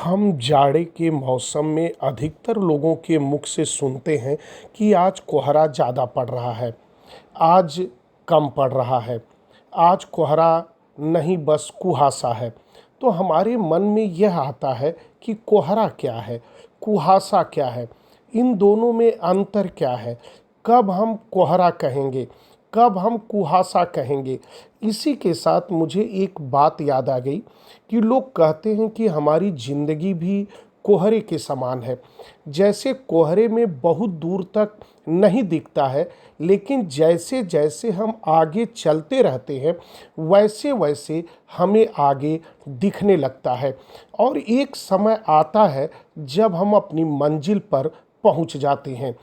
हम जाड़े के मौसम में अधिकतर लोगों के मुख से सुनते हैं कि आज कोहरा ज़्यादा पड़ रहा है, आज कम पड़ रहा है, आज कोहरा नहीं बस कुहासा है। तो हमारे मन में यह आता है कि कोहरा क्या है, कुहासा क्या है, इन दोनों में अंतर क्या है, कब हम कोहरा कहेंगे, कब हम कुहासा कहेंगे। इसी के साथ मुझे एक बात याद आ गई कि लोग कहते हैं कि हमारी ज़िंदगी भी कोहरे के समान है। जैसे कोहरे में बहुत दूर तक नहीं दिखता है, लेकिन जैसे जैसे हम आगे चलते रहते हैं वैसे वैसे हमें आगे दिखने लगता है और एक समय आता है जब हम अपनी मंजिल पर पहुंच जाते हैं।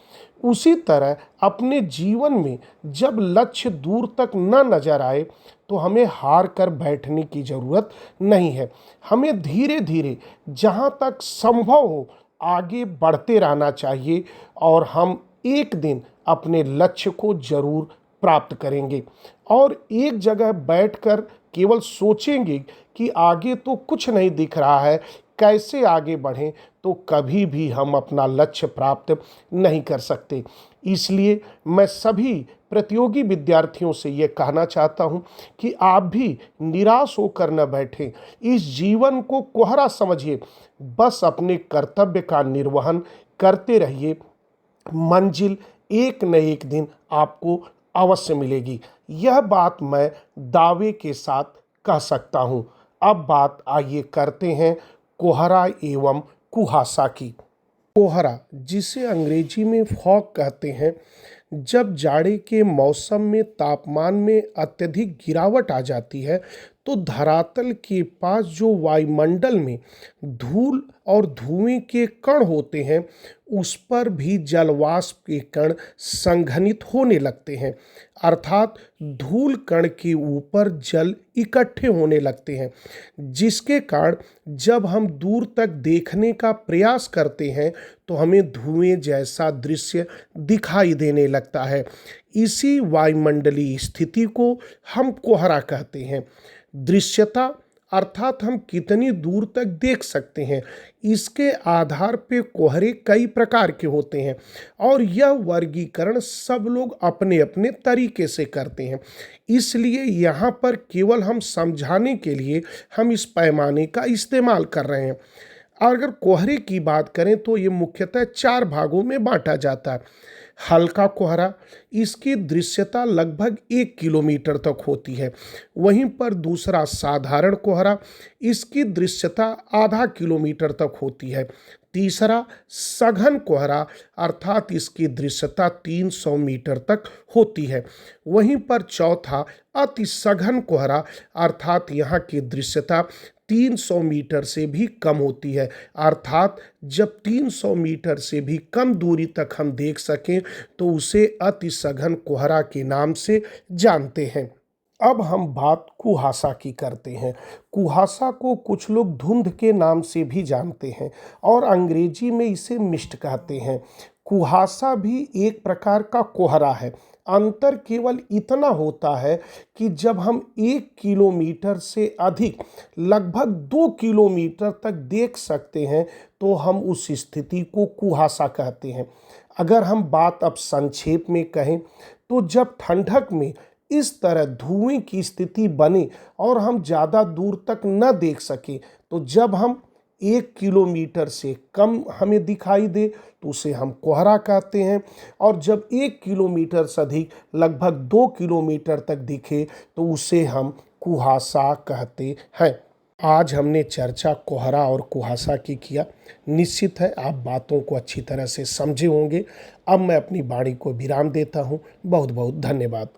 उसी तरह अपने जीवन में जब लक्ष्य दूर तक न नज़र आए तो हमें हार कर बैठने की ज़रूरत नहीं है। हमें धीरे धीरे जहाँ तक संभव हो आगे बढ़ते रहना चाहिए और हम एक दिन अपने लक्ष्य को ज़रूर प्राप्त करेंगे। और एक जगह बैठकर केवल सोचेंगे कि आगे तो कुछ नहीं दिख रहा है, कैसे आगे बढ़ें, तो कभी भी हम अपना लक्ष्य प्राप्त नहीं कर सकते। इसलिए मैं सभी प्रतियोगी विद्यार्थियों से ये कहना चाहता हूँ कि आप भी निराश होकर न बैठें, इस जीवन को कोहरा समझिए, बस अपने कर्तव्य का निर्वहन करते रहिए। मंजिल एक न एक दिन आपको अवश्य मिलेगी, यह बात मैं दावे के साथ कह सकता हूँ। अब बात आइए करते हैं कोहरा एवं कुहासा की। कोहरा, जिसे अंग्रेजी में फॉग कहते हैं, जब जाड़े के मौसम में तापमान में अत्यधिक गिरावट आ जाती है तो धरातल के पास जो वायुमंडल में धूल और धुएं के कण होते हैं उस पर भी जलवाष्प के कण संघनित होने लगते हैं, अर्थात धूल कण के ऊपर जल इकट्ठे होने लगते हैं, जिसके कारण जब हम दूर तक देखने का प्रयास करते हैं तो हमें धुएं जैसा दृश्य दिखाई देने लगता है। इसी वायुमंडलीय स्थिति को हम कोहरा कहते हैं। दृश्यता अर्थात हम कितनी दूर तक देख सकते हैं, इसके आधार पे कोहरे कई प्रकार के होते हैं और यह वर्गीकरण सब लोग अपने अपने तरीके से करते हैं। इसलिए यहाँ पर केवल हम समझाने के लिए हम इस पैमाने का इस्तेमाल कर रहे हैं। अगर कोहरे की बात करें तो ये मुख्यतः 4 भागों में बांटा जाता है। हल्का कोहरा, इसकी दृश्यता लगभग 1 किलोमीटर तक होती है। वहीं पर दूसरा साधारण कोहरा, इसकी दृश्यता आधा किलोमीटर तक होती है। तीसरा सघन कोहरा, अर्थात इसकी दृश्यता 300 मीटर तक होती है। वहीं पर चौथा अति सघन कोहरा, अर्थात यहाँ की दृश्यता 300 मीटर से भी कम होती है, अर्थात जब 300 मीटर से भी कम दूरी तक हम देख सकें तो उसे अति सघन कोहरा के नाम से जानते हैं। अब हम बात कुहासा की करते हैं। कुहासा को कुछ लोग धुंध के नाम से भी जानते हैं और अंग्रेजी में इसे मिस्ट कहते हैं। कुहासा भी एक प्रकार का कोहरा है। अंतर केवल इतना होता है कि जब हम 1 किलोमीटर से अधिक लगभग 2 किलोमीटर तक देख सकते हैं तो हम उस स्थिति को कुहासा कहते हैं। अगर हम बात अब संक्षेप में कहें तो जब ठंडक में इस तरह धुएं की स्थिति बने और हम ज़्यादा दूर तक न देख सके, तो जब हम 1 किलोमीटर से कम हमें दिखाई दे तो उसे हम कोहरा कहते हैं, और जब 1 किलोमीटर से अधिक लगभग 2 किलोमीटर तक दिखे तो उसे हम कुहासा कहते हैं। आज हमने चर्चा कोहरा और कुहासा की किया। निश्चित है आप बातों को अच्छी तरह से समझे होंगे। अब मैं अपनी वाणी को विराम देता हूँ। बहुत बहुत धन्यवाद।